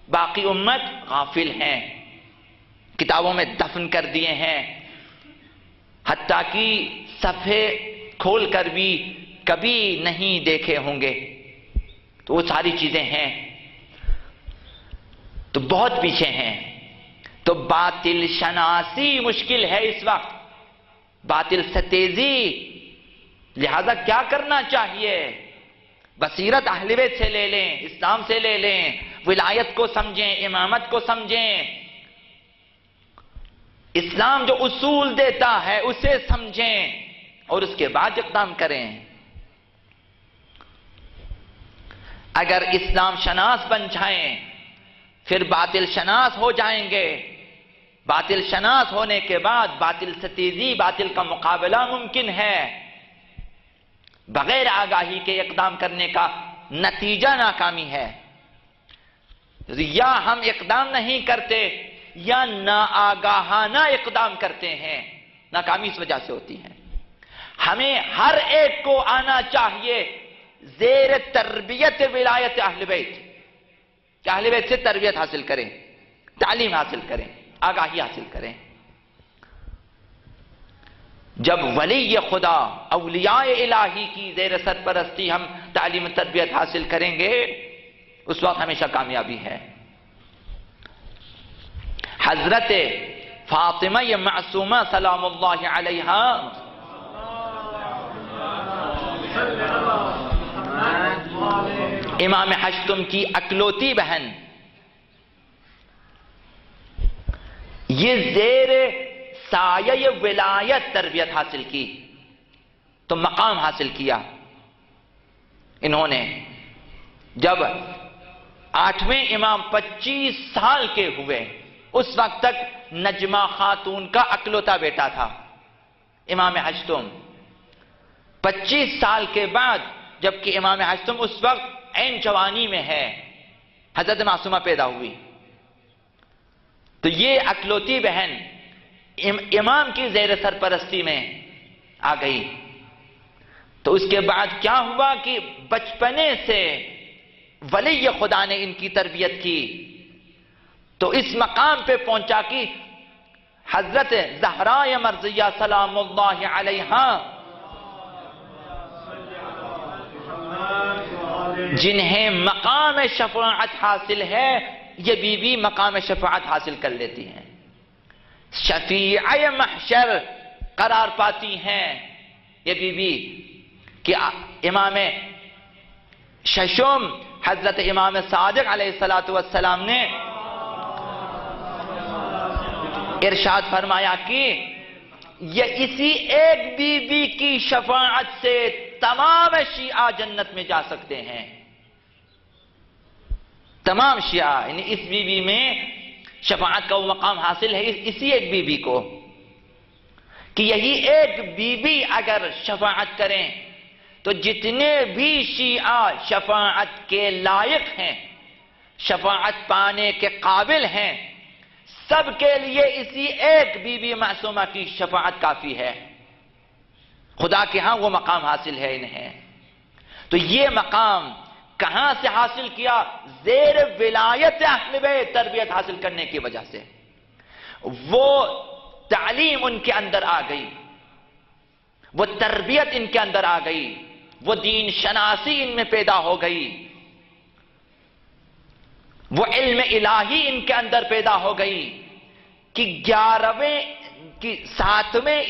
باقی امت غافل ہیں، کتابوں میں دفن کر دیے ہیں، حتیٰ کہ صفحے کھول کر بھی کبھی نہیں دیکھے ہوں گے۔ تو وہ ساری چیزیں ہیں، تو بہت پیچھے ہیں۔ تو باطل شناسی مشکل ہے اس وقت، باطل ستیزی۔ لہذا کیا کرنا چاہیے؟ بصیرت اہل بیت سے لے لیں، اسلام سے لے لیں، ولایت کو سمجھیں، امامت کو سمجھیں، اسلام جو اصول دیتا ہے اسے سمجھیں اور اس کے بعد اقدام کریں۔ اگر اسلام شناس بن جائیں پھر باطل شناس ہو جائیں گے، باطل شناس ہونے کے بعد باطل ستیزی، باطل کا مقابلہ ممکن ہے۔ بغیر آگاہی کے اقدام کرنے کا نتیجہ ناکامی ہے۔ یا ہم اقدام نہیں کرتے یا ناآگاہانہ اقدام کرتے ہیں، ناکامی اس وجہ سے ہوتی ہے۔ ہمیں ہر ایک کو آنا چاہیے زیر تربیت ولایت اہل بیت، کہ اہل بیت سے تربیت حاصل کریں، تعلیم حاصل کریں، آگاہی حاصل کریں۔ جب ولی خدا، اولیاء الہی کی زیر سرپرستی ہم تعلیم تربیت حاصل کریں گے، اس وقت ہمیشہ کامیابی ہے۔ حضرت فاطمہ معصومہ سلام اللہ علیہا امام ہشتم کی اکلوتی بہن، یہ زیر سایہ ولایت تربیت حاصل کی تو مقام حاصل کیا انہوں نے۔ جب 8ویں امام 25 سال کے ہوئے، اس وقت تک نجمہ خاتون کا اکلوتا بیٹا تھا امام ہشتم۔ 25 سال کے بعد جبکہ امام ہشتم اس وقت عین جوانی میں ہے، حضرت معصومہ پیدا ہوئی، تو یہ اکلوتی بہن امام کی زیر سرپرستی میں آ گئی۔ تو اس کے بعد کیا ہوا کہ بچپنے سے ولی خدا نے ان کی تربیت کی، تو اس مقام پہ پہنچا کہ حضرت زہرا مرضیہ سلام اللہ علیہا، جنہیں مقام شفاعت حاصل ہے، یہ بی بی مقام شفاعت حاصل کر لیتی ہیں، شفیع محشر قرار پاتی ہیں یہ بی بی، کہ امام ششم حضرت امام صادق علیہ السلام نے ارشاد فرمایا کہ یہ اسی ایک بی بی کی شفاعت سے تمام شیعہ جنت میں جا سکتے ہیں۔ تمام شیعہ، یعنی اس بی بی میں شفاعت کا وہ مقام حاصل ہے اسی ایک بی بی کو، کہ یہی ایک بی بی اگر شفاعت کریں تو جتنے بھی شیعہ شفاعت کے لائق ہیں، شفاعت پانے کے قابل ہیں، سب کے لیے اسی ایک بی بی معصومہ کی شفاعت کافی ہے۔ خدا کے ہاں وہ مقام حاصل ہے انہیں۔ تو یہ مقام کہاں سے حاصل کیا؟ زیر ولایت اہل بیت تربیت حاصل کرنے کی وجہ سے۔ وہ تعلیم ان کے اندر آ گئی، وہ تربیت ان کے اندر آ گئی، وہ دین شناسی ان میں پیدا ہو گئی، وہ علم الہی ان کے اندر پیدا ہو گئی کہ 7ویں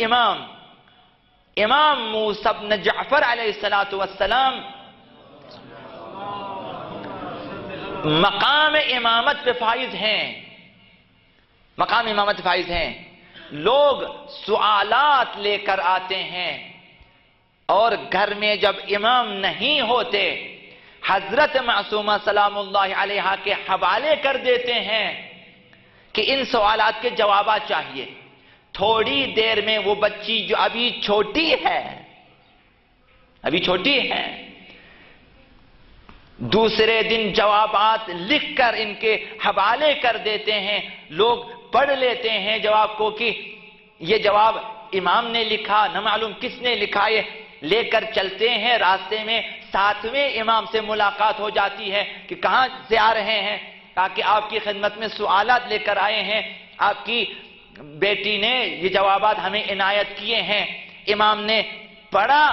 امام موسیٰ بن جعفر علیہ السلام مقام امامت پہ فائز ہیں، مقام امامت فائز ہیں۔ لوگ سوالات لے کر آتے ہیں اور گھر میں جب امام نہیں ہوتے حضرت معصومہ سلام اللہ علیہا کے حوالے کر دیتے ہیں کہ ان سوالات کے جوابات چاہیے۔ تھوڑی دیر میں وہ بچی جو ابھی چھوٹی ہے، دوسرے دن جوابات لکھ کر ان کے حوالے کر دیتے ہیں، لوگ پڑھ لیتے ہیں جواب کو کہ یہ جواب امام نے لکھا، نہ معلوم کس نے لکھا، یہ لے کر چلتے ہیں، راستے میں 7ویں امام سے ملاقات ہو جاتی ہے کہ کہاں سے آ رہے ہیں، تاکہ آپ کی خدمت میں سوالات لے کر آئے ہیں، آپ کی بیٹی نے یہ جوابات ہمیں عنایت کیے ہیں۔ امام نے پڑھا،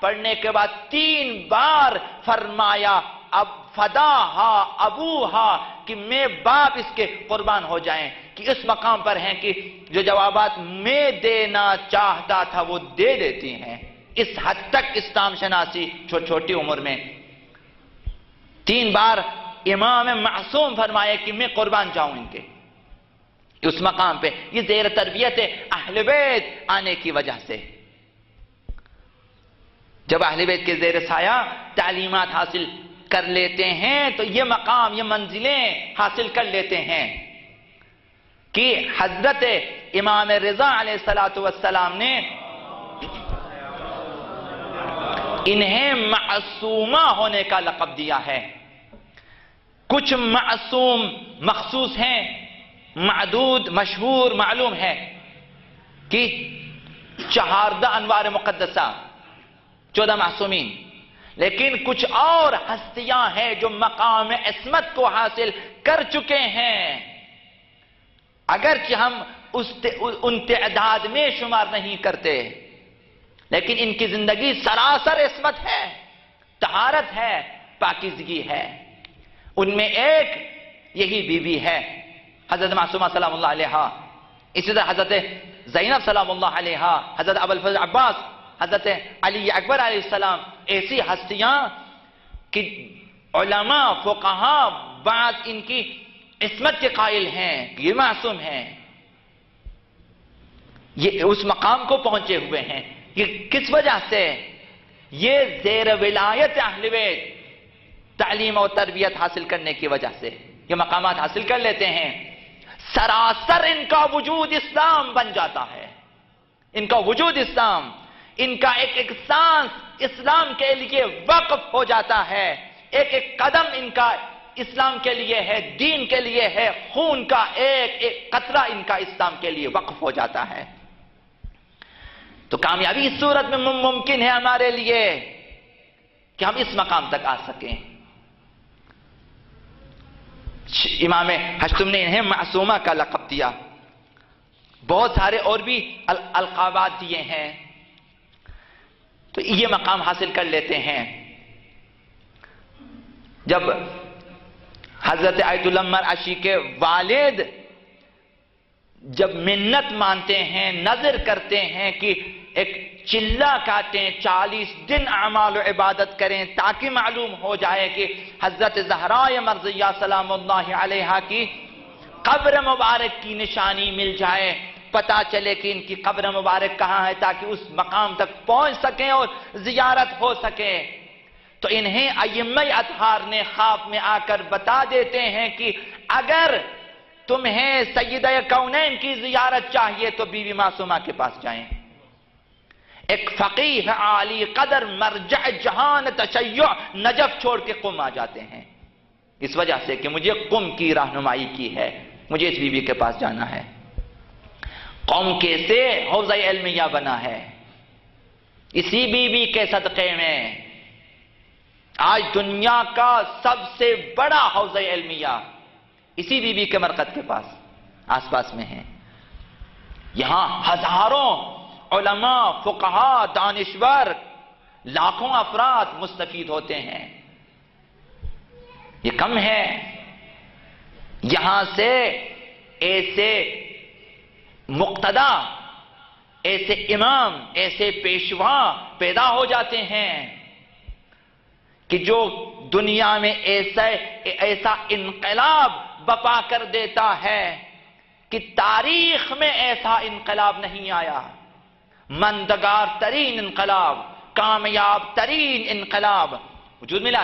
پڑھنے کے بعد 3 بار فرمایا اب فداہا ابوہا، کہ میں باپ اس کے قربان ہو جائیں، کہ اس مقام پر ہیں کہ جو جوابات میں دینا چاہتا تھا وہ دے دیتی ہیں۔ اس حد تک اسلام شناسی چھوٹی عمر میں 3 بار امام معصوم فرمائے کہ میں قربان جاؤں ان کے، اس مقام پہ۔ یہ زیر تربیت اہل بیت آنے کی وجہ سے، جب اہل بیت کے زیر سایہ تعلیمات حاصل کر لیتے ہیں تو یہ مقام، یہ منزلیں حاصل کر لیتے ہیں کہ حضرت امام رضا علیہ السلام نے انہیں معصومہ ہونے کا لقب دیا ہے۔ کچھ معصوم مخصوص ہیں، معدود، مشہور، معلوم ہے کہ 14 انوار مقدسہ، 14 معصومین، لیکن کچھ اور ہستیاں ہیں جو مقام عصمت کو حاصل کر چکے ہیں، اگرچہ ہم ان تعداد میں شمار نہیں کرتے، لیکن ان کی زندگی سراسر عصمت ہے، طہارت ہے، پاکیزگی ہے۔ ان میں ایک یہی بی بی ہے حضرت معصومہ سلام اللہ علیہا، اسی طرح حضرت زینب سلام اللہ علیہا، حضرت ابوالفضل عباس، حضرت علی اکبر علیہ السلام، ایسی ہستیاں کہ علماء فقہا بعض ان کی عصمت کے قائل ہیں، یہ معصوم ہیں، یہ اس مقام کو پہنچے ہوئے ہیں۔ یہ کس وجہ سے؟ یہ زیر ولایت اہل بیت تعلیم اور تربیت حاصل کرنے کی وجہ سے یہ مقامات حاصل کر لیتے ہیں۔ سراسر ان کا وجود اسلام بن جاتا ہے، ان کا وجود اسلام، ان کا ایک سانس اسلام کے لیے وقف ہو جاتا ہے، ایک قدم ان کا اسلام کے لیے ہے، دین کے لیے ہے، خون کا ایک قطرہ ان کا اسلام کے لیے وقف ہو جاتا ہے۔ تو کامیابی اس صورت میں ممکن ہے ہمارے لیے کہ ہم اس مقام تک آ سکیں۔ امام ہشتم نے انہیں معصومہ کا لقب دیا، بہت سارے اور بھی القابات دیے ہیں، تو یہ مقام حاصل کر لیتے ہیں۔ جب حضرت آیت اللہ مرعشی کے والد جب منت مانتے ہیں، نظر کرتے ہیں کہ ایک چلہ کاٹیں، 40 دن اعمال و عبادت کریں تاکہ معلوم ہو جائے کہ حضرت زہرا مرضیہ سلام اللہ علیہا کی قبر مبارک کی نشانی مل جائے، پتا چلے کہ ان کی قبر مبارک کہاں ہے، تاکہ اس مقام تک پہنچ سکیں اور زیارت ہو سکے۔ تو انہیں ائمہ اطہار نے خواب میں آ کر بتا دیتے ہیں کہ اگر تمہیں سیدہ کونین کی زیارت چاہیے تو بی بی معصومہ کے پاس جائیں۔ ایک فقیہ عالی قدر مرجع جہان تشیع نجف چھوڑ کے قم آ جاتے ہیں، اس وجہ سے کہ مجھے قم کی رہنمائی کی ہے، مجھے اس بی بی کے پاس جانا ہے۔ قوم کیسے حوضہ علمیہ بنا ہے؟ اسی بی بی کے صدقے میں آج دنیا کا سب سے بڑا حوضہ علمیہ اسی بی بی کے مرقد کے پاس آس پاس میں ہے۔ یہاں ہزاروں علماء، فقہا، دانشور، لاکھوں افراد مستفید ہوتے ہیں، یہ کم ہے؟ یہاں سے ایسے مقتدا، ایسے امام، ایسے پیشوا پیدا ہو جاتے ہیں کہ جو دنیا میں ایسا انقلاب بپا کر دیتا ہے کہ تاریخ میں ایسا انقلاب نہیں آیا۔ مندگار ترین انقلاب، کامیاب ترین انقلاب وجود ملا،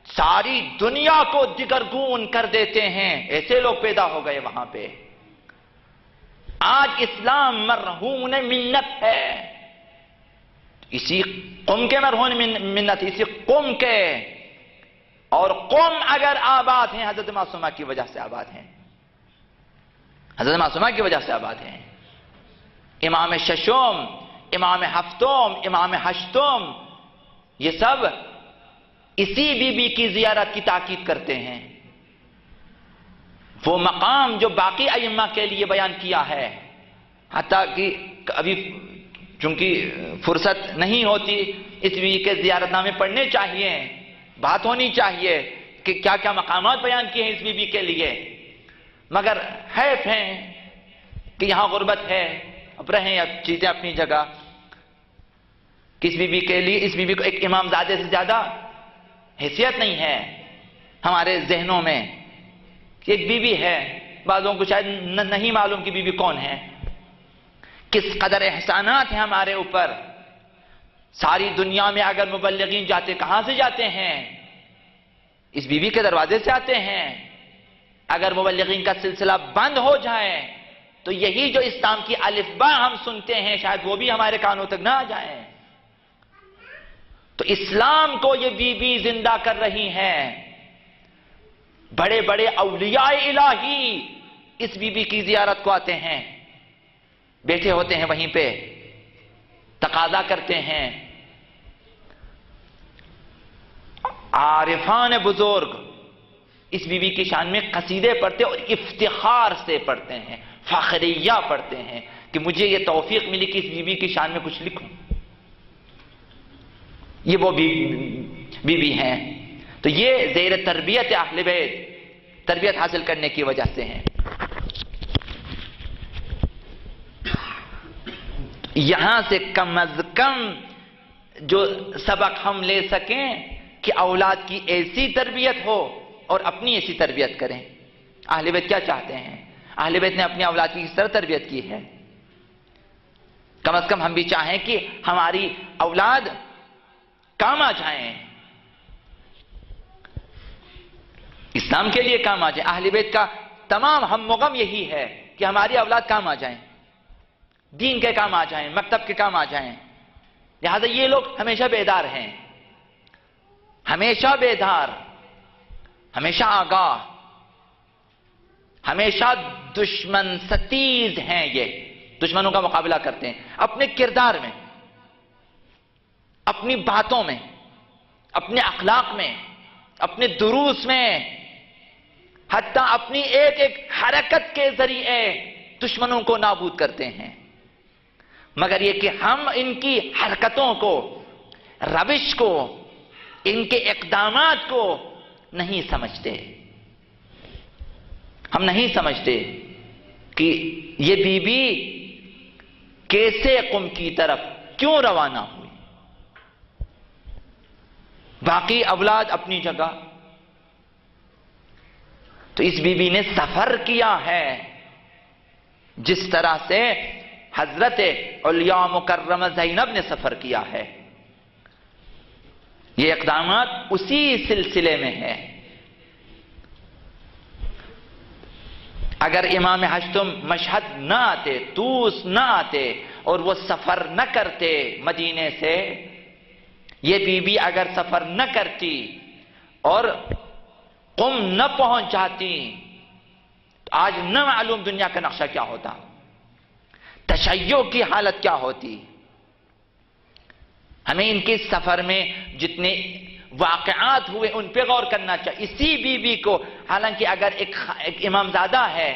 ساری دنیا کو دگرگون کر دیتے ہیں، ایسے لوگ پیدا ہو گئے وہاں پہ۔ آج اسلام مرہون منت ہے، اسی قوم کے مرہون منت، اسی قوم کے، اور قوم اگر آباد ہیں حضرت معصومہ کی وجہ سے آباد ہیں۔ حضرت معصومہ کی وجہ سے آباد ہیں. امام ششم، امام ہفتم، امام ہشتم، یہ سب اسی بی بی کی زیارت کی تاکید کرتے ہیں. وہ مقام جو باقی ائمہ کے لیے بیان کیا ہے، حتیٰ کہ ابھی چونکہ فرصت نہیں ہوتی، اس بی بی کے زیارت نامے پڑھنے چاہیے، بات ہونی چاہیے کہ کیا کیا مقامات بیان کیے ہیں اس بی بی کے لیے. مگر حیف ہیں کہ یہاں غربت ہے، اب رہیں اب چیزیں اپنی جگہ. کس بی بی کے لیے اس بی بی کو ایک امام زادے سے زیادہ حیثیت نہیں ہے ہمارے ذہنوں میں. ایک بی بی ہے، بعضوں کو شاید نہیں معلوم کہ بی بی کون ہے. کس قدر احسانات ہیں ہمارے اوپر. ساری دنیا میں اگر مبلغین جاتے کہاں سے جاتے ہیں؟ اس بی بی کے دروازے سے آتے ہیں. اگر مبلغین کا سلسلہ بند ہو جائے تو یہی جو اسلام کی الف باء ہم سنتے ہیں شاید وہ بھی ہمارے کانوں تک نہ آ جائیں. تو اسلام کو یہ بی بی زندہ کر رہی ہیں. بڑے بڑے اولیاء الہی اس بی بی کی زیارت کو آتے ہیں، بیٹھے ہوتے ہیں وہیں پہ، تقاضا کرتے ہیں. عارفان بزرگ اس بی بی کی شان میں قصیدے پڑھتے اور افتخار سے پڑھتے ہیں، فخریہ پڑھتے ہیں کہ مجھے یہ توفیق ملی کہ اس بی بی کی شان میں کچھ لکھوں. یہ وہ بی بی ہیں. تو یہ زیر تربیت اہل بیت، تربیت حاصل کرنے کی وجہ سے ہیں. یہاں سے کم از کم جو سبق ہم لے سکیں کہ اولاد کی ایسی تربیت ہو اور اپنی ایسی تربیت کریں. اہل بیت کیا چاہتے ہیں؟ اہل بیت نے اپنی اولاد کی کس طرح تربیت کی ہے؟ کم از کم ہم بھی چاہیں کہ ہماری اولاد کام آ جائیں، اسلام کے لیے کام آ جائیں. اہل بیت کا تمام ہم غم یہی ہے کہ ہماری اولاد کام آ جائیں، دین کے کام آ جائیں، مکتب کے کام آ جائیں. لہذا یہ لوگ ہمیشہ بیدار ہیں، ہمیشہ بیدار، ہمیشہ آگاہ، ہمیشہ دشمن ستیز ہیں. یہ دشمنوں کا مقابلہ کرتے ہیں اپنے کردار میں، اپنی باتوں میں، اپنے اخلاق میں، اپنے دروس میں، حتیٰ اپنی ایک ایک حرکت کے ذریعے دشمنوں کو نابود کرتے ہیں. مگر یہ کہ ہم ان کی حرکتوں کو، روش کو، ان کے اقدامات کو نہیں سمجھتے. ہم نہیں سمجھتے کہ یہ بی بی کیسے قم کی طرف کیوں روانہ ہوئی. باقی اولاد اپنی جگہ. تو اس بی بی نے سفر کیا ہے جس طرح سے حضرت علیاء مکرمہ زینب نے سفر کیا ہے. یہ اقدامات اسی سلسلے میں ہے. اگر امام ہشتم مشہد نہ آتے، طوس نہ آتے اور وہ سفر نہ کرتے مدینے سے، یہ بی بی اگر سفر نہ کرتی اور قم نہ پہنچ جاتی تو آج نہ معلوم دنیا کا نقشہ کیا ہوتا، تشیع کی حالت کیا ہوتی. ہمیں ان کے سفر میں جتنے واقعات ہوئے ان پہ غور کرنا چاہیے. اسی بی بی کو، حالانکہ اگر ایک امامزادہ ہے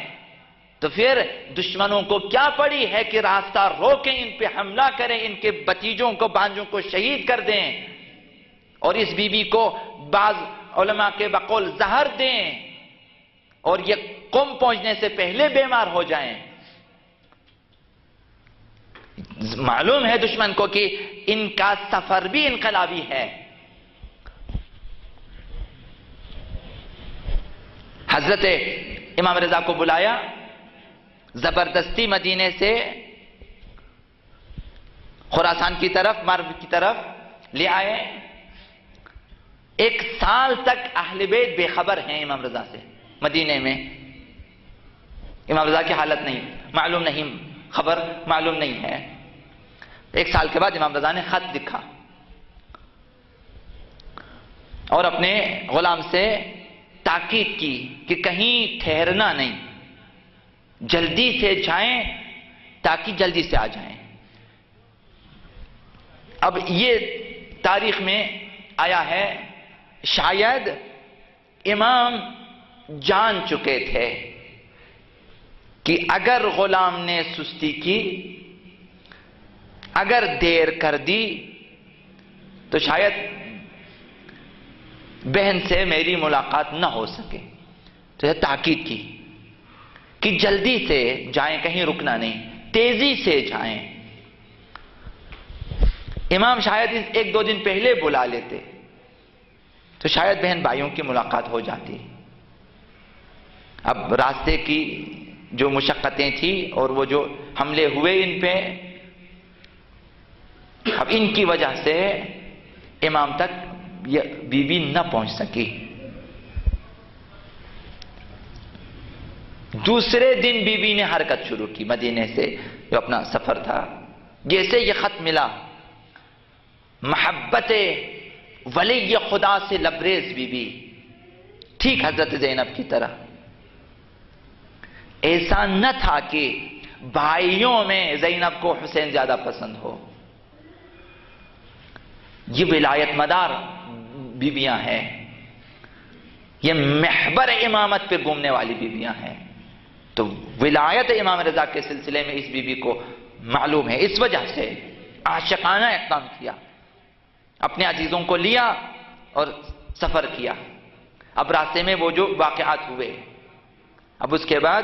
تو پھر دشمنوں کو کیا پڑی ہے کہ راستہ روکیں، ان پہ حملہ کریں، ان کے بتیجوں کو، بانجوں کو شہید کر دیں، اور اس بی بی کو بعض علماء کے بقول زہر دیں اور یہ قم پہنچنے سے پہلے بیمار ہو جائیں. معلوم ہے دشمن کو کہ ان کا سفر بھی انقلابی ہے. حضرت امام رضا کو بلایا، زبردستی مدینے سے خراسان کی طرف، مرو کی طرف لے آئے. 1 سال تک اہل بیت بے خبر ہیں امام رضا سے مدینے میں. امام رضا کی حالت نہیں معلوم، نہیں خبر معلوم نہیں ہے. 1 سال کے بعد امام رضا نے خط لکھا اور اپنے غلام سے تاکید کی کہ کہیں ٹھہرنا نہیں، جلدی سے جائیں تاکہ جلدی سے آ جائیں۔ اب یہ تاریخ میں آیا ہے، شاید امام جان چکے تھے کہ اگر غلام نے سستی کی، اگر دیر کر دی تو شاید بہن سے میری ملاقات نہ ہو سکے، تو تاکید کی کہ جلدی سے جائیں، کہیں رکنا نہیں، تیزی سے جائیں۔ امام شاید ایک دو دن پہلے بلا لیتے تو شاید بہن بھائیوں کی ملاقات ہو جاتی۔ اب راستے کی جو مشقتیں تھیں اور وہ جو حملے ہوئے ان پہ، اب ان کی وجہ سے امام تک یہ بی بی نہ پہنچ سکی۔ دوسرے دن بی بی نے حرکت شروع کی مدینے سے، جو اپنا سفر تھا۔ جیسے یہ خط ملا، محبت ولی خدا سے لبریز بی بی، ٹھیک حضرت زینب کی طرح۔ ایسا نہ تھا کہ بھائیوں میں زینب کو حسین زیادہ پسند ہو، یہ ولایت مدار بیویاں ہیں، یہ محبر امامت پہ گھومنے والی بیویاں ہیں، تو ولایت امام رضا کے سلسلے میں اس بیوی کو معلوم ہے، اس وجہ سے عاشقانہ اقدام کیا، اپنے عزیزوں کو لیا اور سفر کیا۔ اب راستے میں وہ جو واقعات ہوئے، اب اس کے بعد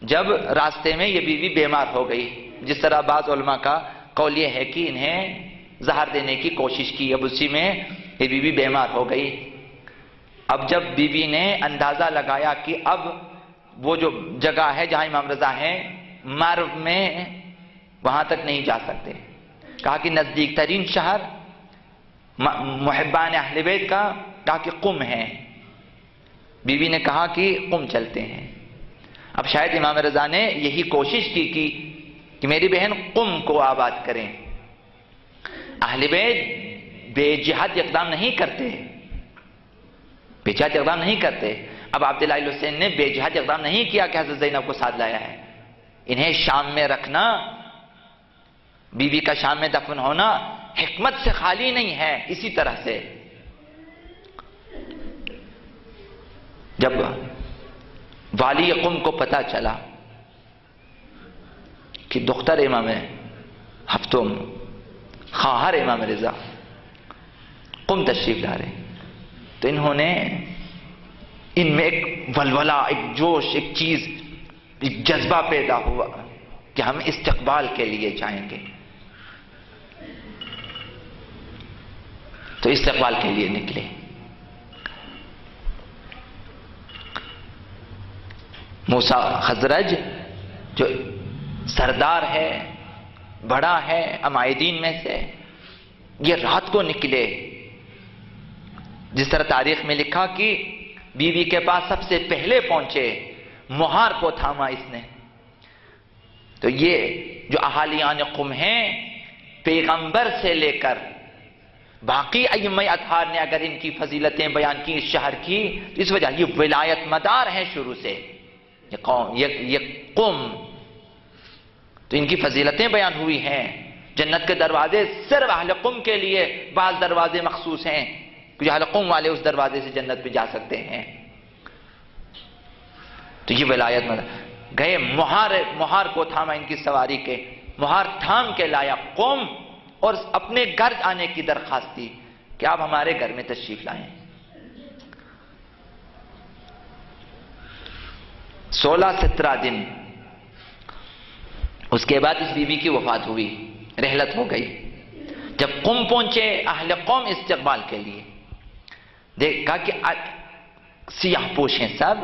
جب راستے میں یہ بیوی بیمار ہو گئی، جس طرح بعض علماء کا قول یہ ہے کہ انہیں زہر دینے کی کوشش کی، اب اسی میں یہ بیوی بیمار ہو گئی۔ اب جب بیوی نے اندازہ لگایا کہ اب وہ جو جگہ ہے جہاں امام رضا ہیں مرو میں، وہاں تک نہیں جا سکتے، کہا کہ نزدیک ترین شہر محبان اہل بیت کا، کہا کہ قم ہے۔ بیوی نے کہا کہ قم چلتے ہیں۔ اب شاید امام رضا نے یہی کوشش کی کہ میری بہن قم کو آباد کریں۔ اہل بیت بے جہاد اقدام نہیں کرتے، بے جہاد اقدام نہیں کرتے۔ اب عبداللہ الحسین نے بے جہاد اقدام نہیں کیا کہ حضرت زینب کو ساتھ لایا ہے۔ انہیں شام میں رکھنا، بیوی کا شام میں دفن ہونا حکمت سے خالی نہیں ہے۔ اسی طرح سے جب والی قم کو پتہ چلا کہ دختر امام ہفتم، خواہر امام رضا قم تشریف لا رہے، تو انہوں نے ان میں ایک ولولہ، ایک جوش، ایک چیز، ایک جذبہ پیدا ہوا کہ ہم استقبال کے لیے جائیں گے، تو استقبال کے لیے نکلے۔ موسیٰ خزرج جو سردار ہے، بڑا ہے عمائدین میں سے، یہ رات کو نکلے۔ جس طرح تاریخ میں لکھا کہ بیوی کے پاس سب سے پہلے پہنچے، مہار کو تھاما اس نے۔ تو یہ جو اہالیان قم ہیں، پیغمبر سے لے کر باقی ائمہ اطہار نے اگر ان کی فضیلتیں بیان کی اس شہر کی، تو اس وجہ یہ ولایت مدار ہیں شروع سے، یہ قوم، یہ قم، تو ان کی فضیلتیں بیان ہوئی ہیں۔ جنت کے دروازے صرف اہل قم کے لیے بعض دروازے مخصوص ہیں، کہ اہل قم والے اس دروازے سے جنت میں جا سکتے ہیں۔ تو یہ ولایت مدار گئے، مہار کو تھاما ان کی سواری کے، مہار تھام کے لایا قم، اور اپنے گھر آنے کی درخواست دی کہ آپ ہمارے گھر میں تشریف لائیں۔ 16-17 دن اس کے بعد اس بیوی کی وفات ہوئی، رحلت ہو گئی۔ جب قم پہنچے اہل قوم استقبال کے لیے، دیکھا کہ سیاہ پوش ہیں، سب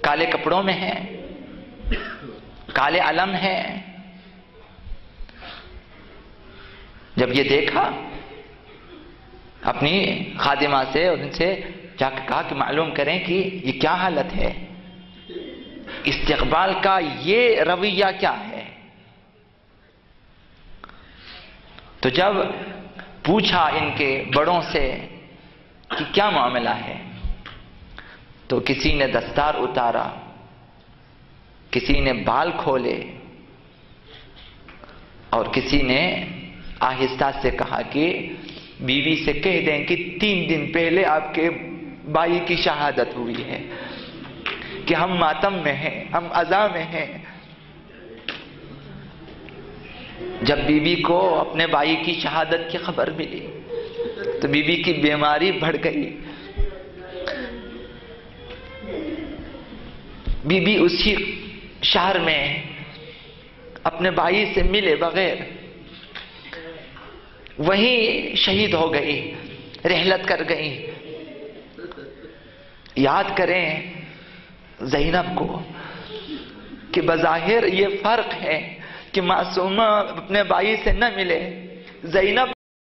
کالے کپڑوں میں ہیں، کالے علم ہیں۔ جب یہ دیکھا، اپنی خادمہ سے اور ان سے جا کے کہا کہ معلوم کریں کہ یہ کیا حالت ہے، استقبال کا یہ رویہ کیا ہے۔ تو جب پوچھا ان کے بڑوں سے کہ کیا معاملہ ہے، تو کسی نے دستار اتارا، کسی نے بال کھولے، اور کسی نے آہستہ سے کہا کہ بیوی سے کہہ دیں کہ 3 دن پہلے آپ کے بھائی کی شہادت ہوئی ہے، کہ ہم ماتم میں ہیں، ہم عزا میں ہیں۔ جب بی بی کو اپنے بھائی کی شہادت کی خبر ملی تو بی بی کی بیماری بڑھ گئی۔ بی بی اسی شہر میں اپنے بھائی سے ملے بغیر وہیں شہید ہو گئی، رحلت کر گئی۔ یاد کریں زینب کو کہ بظاہر یہ فرق ہے کہ معصومہ اپنے بھائی سے نہ ملے، زینب